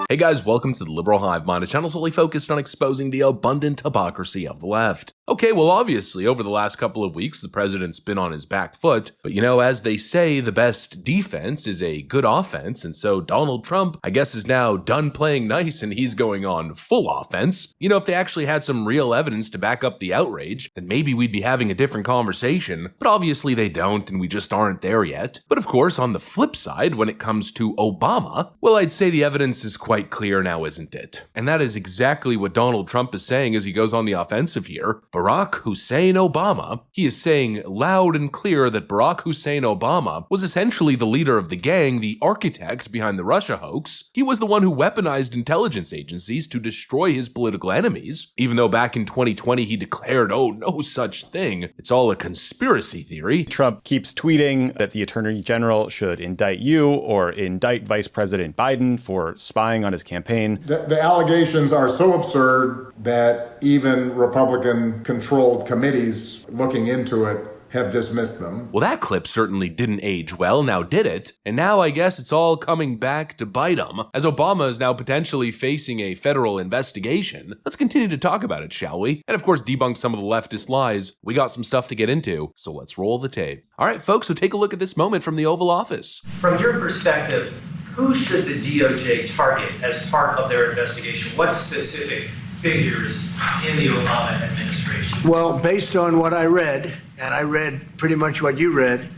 Hey guys, welcome to the Liberal Hive Mind, a channel solely focused on exposing the abundant hypocrisy of the left. Okay, well obviously, over the last couple of weeks, the president's been on his back foot, but you know, as they say, the best defense is a good offense, and so Donald Trump, I guess, is now done playing nice and he's going on full offense. You know, if they actually had some real evidence to back up the outrage, then maybe we'd be having a different conversation, but obviously they don't, and we just aren't there yet. But of course, on the flip side, when it comes to Obama, well, I'd say the evidence is quite clear now, isn't it? And that is exactly what Donald Trump is saying as he goes on the offensive here. Barack Hussein Obama, he is saying loud and clear that Barack Hussein Obama was essentially the leader of the gang, the architect behind the Russia hoax. He was the one who weaponized intelligence agencies to destroy his political enemies, even though back in 2020 he declared, oh, no such thing. It's all a conspiracy theory. Trump keeps tweeting that the Attorney General should indict you or indict Vice President Biden for spying on his campaign. The allegations are so absurd that even Republican-controlled committees looking into it have dismissed them. Well, that clip certainly didn't age well, now did it? And now I guess it's all coming back to bite him, as Obama is now potentially facing a federal investigation. Let's continue to talk about it, shall we? And of course, debunk some of the leftist lies. We got some stuff to get into, so let's roll the tape. All right, folks, so take a look at this moment from the Oval Office. From your perspective, who should the DOJ target as part of their investigation? What specific figures in the Obama administration? Well, based on what I read, and I read pretty much what you read,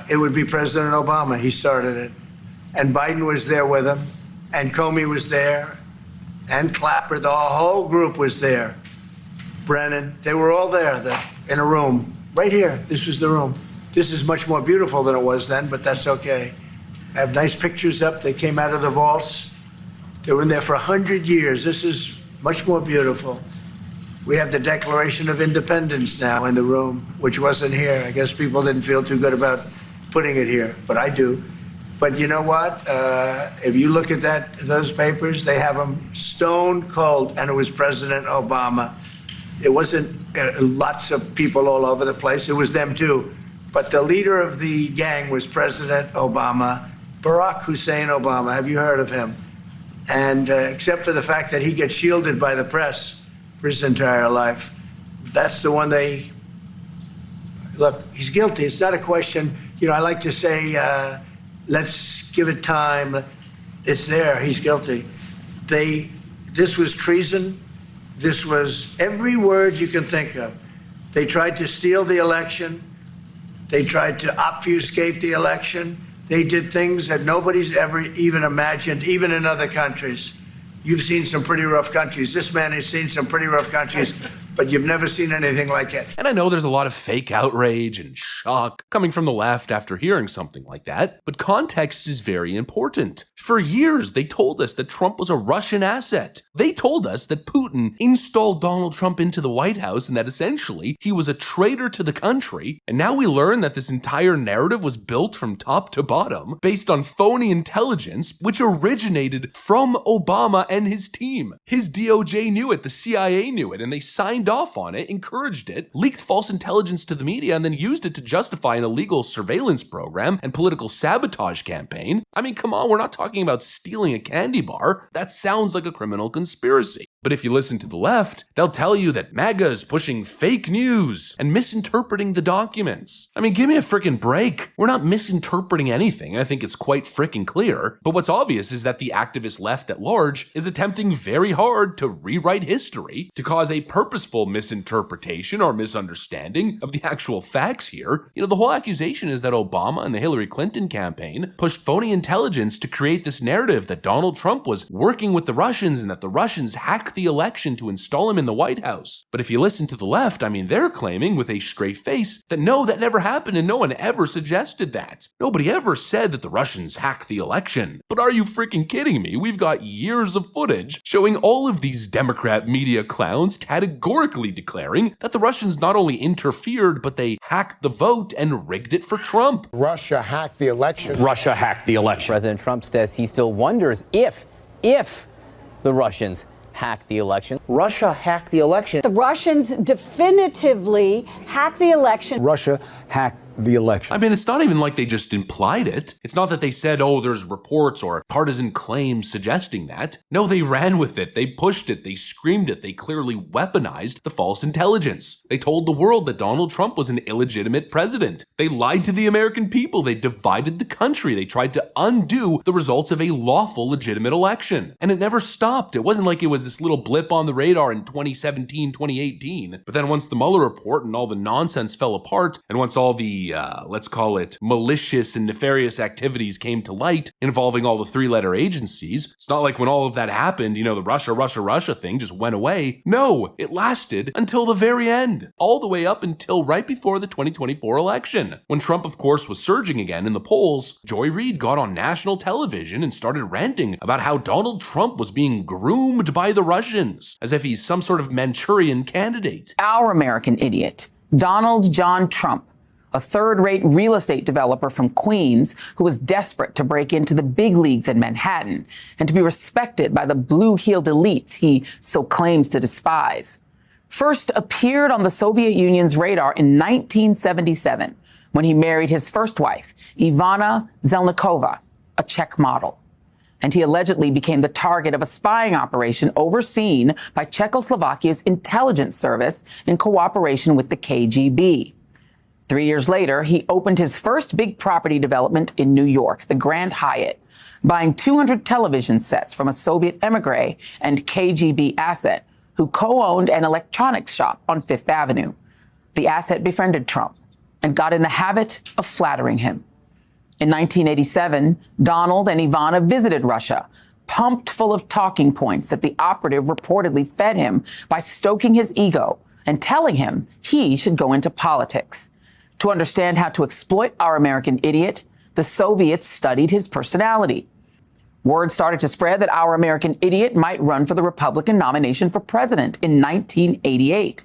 it would be President Obama. He started it. And Biden was there with him, and Comey was there, and Clapper, the whole group was there. Brennan, they were all there in a room. Right here, this was the room. This is much more beautiful than it was then, but that's okay. I have nice pictures up. They came out of the vaults. They were in there for 100 years. This is much more beautiful. We have the Declaration of Independence now in the room, which wasn't here. I guess people didn't feel too good about putting it here, but I do. But you know what? If you look at those papers, they have them stone cold, and it was President Obama. It wasn't lots of people all over the place. It was them too. But the leader of the gang was President Obama, Barack Hussein Obama. Have you heard of him? And except for the fact that he gets shielded by the press for his entire life, that's the one look, he's guilty. It's not a question, I like to say, let's give it time. It's there, he's guilty. This was treason. This was every word you can think of. They tried to steal the election. They tried to obfuscate the election. They did things that nobody's ever even imagined, even in other countries. You've seen some pretty rough countries. This man has seen some pretty rough countries, but you've never seen anything like it. And I know there's a lot of fake outrage and shock coming from the left after hearing something like that, but context is very important. For years, they told us that Trump was a Russian asset. They told us that Putin installed Donald Trump into the White House and that essentially he was a traitor to the country. And now we learn that this entire narrative was built from top to bottom based on phony intelligence, which originated from Obama and his team. His DOJ knew it, the CIA knew it, and they signed off on it, encouraged it, leaked false intelligence to the media, and then used it to justify an illegal surveillance program and political sabotage campaign. I mean, come on, we're not talking about stealing a candy bar. That sounds like a criminal conspiracy. But if you listen to the left, they'll tell you that MAGA is pushing fake news and misinterpreting the documents. I mean, give me a freaking break. We're not misinterpreting anything. I think it's quite freaking clear. But what's obvious is that the activist left at large is attempting very hard to rewrite history to cause a purposeful misinterpretation or misunderstanding of the actual facts here. The whole accusation is that Obama and the Hillary Clinton campaign pushed phony intelligence to create this narrative that Donald Trump was working with the Russians and that the Russians hacked the election to install him in the White House. But if you listen to the left, they're claiming with a straight face that no, that never happened and no one ever suggested that. Nobody ever said that the Russians hacked the election. But are you freaking kidding me? We've got years of footage showing all of these Democrat media clowns categorically declaring that the Russians not only interfered, but they hacked the vote and rigged it for Trump. Russia hacked the election. Russia hacked the election. President Trump says he still wonders if the Russians hacked the election. Russia hacked the election. The Russians definitively hacked the election. Russia hacked the election. I mean, it's not even like they just implied it. It's not that they said, oh, there's reports or partisan claims suggesting that. No, they ran with it. They pushed it. They screamed it. They clearly weaponized the false intelligence. They told the world that Donald Trump was an illegitimate president. They lied to the American people. They divided the country. They tried to undo the results of a lawful, legitimate election. And it never stopped. It wasn't like it was this little blip on the radar in 2017, 2018. But then once the Mueller report and all the nonsense fell apart, and once all the, let's call it, malicious and nefarious activities came to light involving all the three-letter agencies, it's not like when all of that happened, the Russia thing just went away. No, it lasted until the very end, all the way up until right before the 2024 election. When Trump, of course, was surging again in the polls, Joy Reid got on national television and started ranting about how Donald Trump was being groomed by the Russians, as if he's some sort of Manchurian candidate. Our American idiot, Donald John Trump, a third-rate real estate developer from Queens who was desperate to break into the big leagues in Manhattan and to be respected by the blue-heeled elites he so claims to despise, first appeared on the Soviet Union's radar in 1977 when he married his first wife, Ivana Zelnikova, a Czech model. And he allegedly became the target of a spying operation overseen by Czechoslovakia's intelligence service in cooperation with the KGB. 3 years later, he opened his first big property development in New York, the Grand Hyatt, buying 200 television sets from a Soviet emigre and KGB asset who co-owned an electronics shop on Fifth Avenue. The asset befriended Trump and got in the habit of flattering him. In 1987, Donald and Ivana visited Russia, pumped full of talking points that the operative reportedly fed him by stoking his ego and telling him he should go into politics. To understand how to exploit our American idiot, the Soviets studied his personality. Word started to spread that our American idiot might run for the Republican nomination for president in 1988.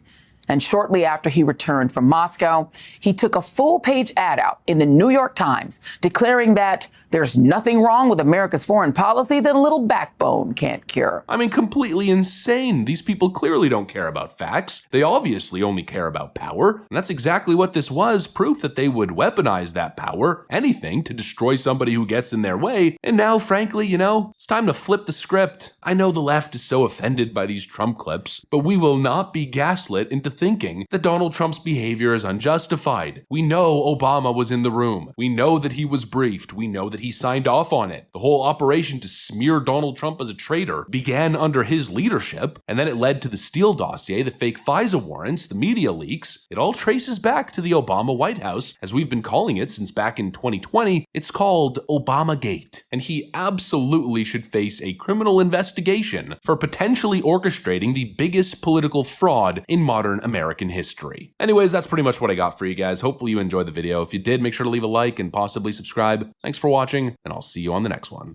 And shortly after he returned from Moscow, he took a full-page ad out in the New York Times declaring that there's nothing wrong with America's foreign policy that a little backbone can't cure. I mean, completely insane. These people clearly don't care about facts. They obviously only care about power. And that's exactly what this was, proof that they would weaponize that power, anything, to destroy somebody who gets in their way. And now, frankly, it's time to flip the script. I know the left is so offended by these Trump clips, but we will not be gaslit into thinking that Donald Trump's behavior is unjustified. We know Obama was in the room. We know that he was briefed. We know that he signed off on it. The whole operation to smear Donald Trump as a traitor began under his leadership, and then it led to the Steele dossier, the fake FISA warrants, the media leaks. It all traces back to the Obama White House, as we've been calling it since back in 2020. It's called Obamagate, and he absolutely should face a criminal investigation for potentially orchestrating the biggest political fraud in modern American history. Anyways, that's pretty much what I got for you guys. Hopefully you enjoyed the video. If you did, make sure to leave a like and possibly subscribe. Thanks for watching, and I'll see you on the next one.